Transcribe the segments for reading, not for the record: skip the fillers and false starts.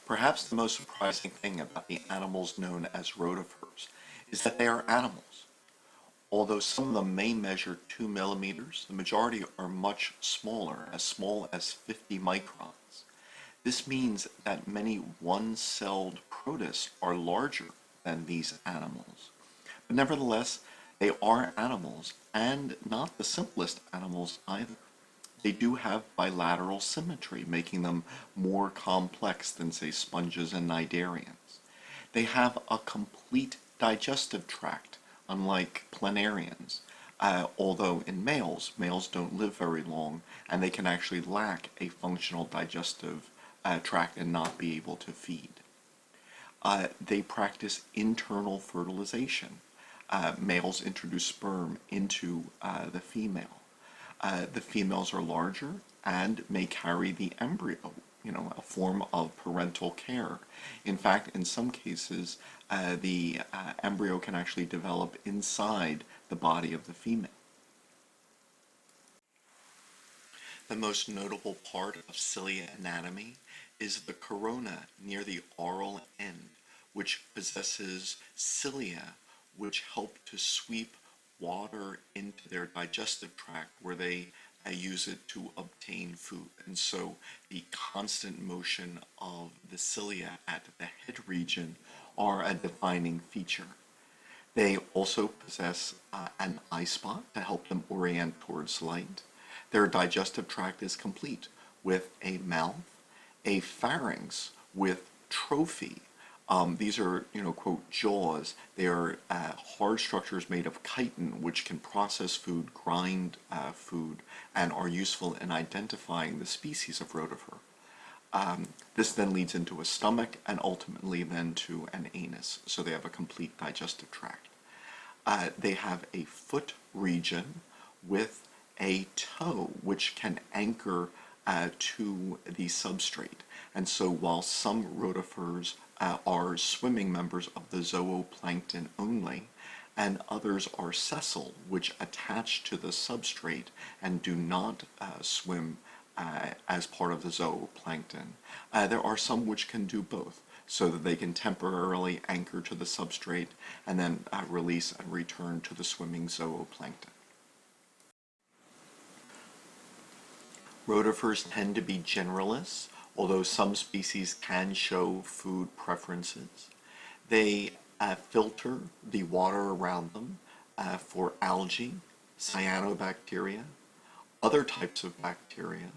Perhaps the most surprising thing about the animals known as rotifers is that they are animals. Although some of them may measure 2 millimeters, the majority are much smaller, as small as 50 microns. This means that many one-celled protists are larger than these animals. But nevertheless, they are animals, and not the simplest animals either. They do have bilateral symmetry, making them more complex than, say, sponges and cnidarians. They have a complete digestive tract, unlike planarians, although in males don't live very long, and they can actually lack a functional digestive tract and not be able to feed. They practice internal fertilization. Males introduce sperm into the female. The females are larger and may carry the embryo, a form of parental care. In fact, in some cases, the embryo can actually develop inside the body of the female. The most notable part of cilia anatomy is the corona near the oral end, which possesses cilia which help to sweep water into their digestive tract where they use it to obtain food. And so the constant motion of the cilia at the head region are a defining feature. They also possess an eye spot to help them orient towards light. Their digestive tract is complete with a mouth, a pharynx with trophy. These are, quote, jaws. They are hard structures made of chitin, which can process food, grind food, and are useful in identifying the species of rotifer. This then leads into a stomach and ultimately then to an anus, so they have a complete digestive tract. They have a foot region with a toe which can anchor to the substrate. And so while some rotifers are swimming members of the zooplankton only, and others are sessile, which attach to the substrate and do not swim as part of the zooplankton. There are some which can do both, so that they can temporarily anchor to the substrate and then release and return to the swimming zooplankton. Rotifers tend to be generalists, although some species can show food preferences. They filter the water around them for algae, cyanobacteria, other types of bacteria,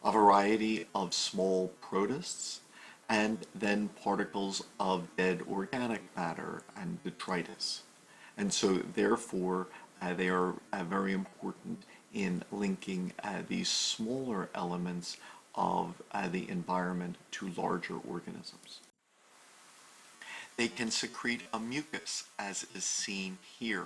a variety of small protists, and then particles of dead organic matter and detritus. And so therefore they are very important in linking these smaller elements of the environment to larger organisms. They can secrete a mucus, as is seen here.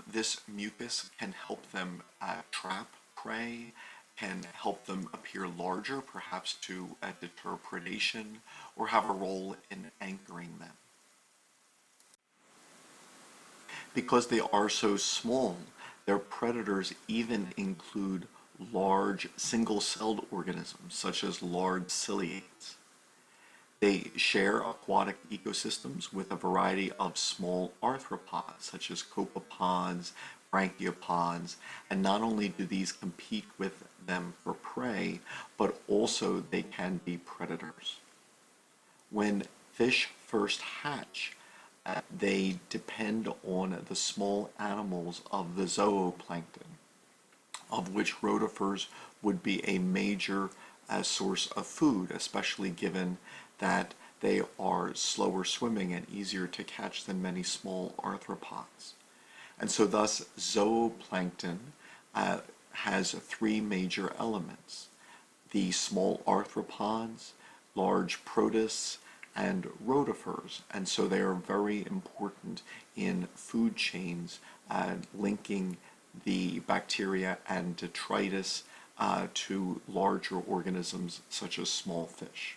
This mucus can help them trap prey, can help them appear larger, perhaps to deter predation, or have a role in anchoring them. Because they are so small, their predators even include large single-celled organisms, such as large ciliates. They share aquatic ecosystems with a variety of small arthropods, such as copepods, brachiopods, and not only do these compete with them for prey, but also they can be predators. When fish first hatch, they depend on the small animals of the zooplankton, of which rotifers would be a major source of food, especially given that they are slower swimming and easier to catch than many small arthropods. And so thus zooplankton has three major elements: the small arthropods, large protists, and rotifers. And so they are very important in food chains linking the bacteria and detritus to larger organisms such as small fish.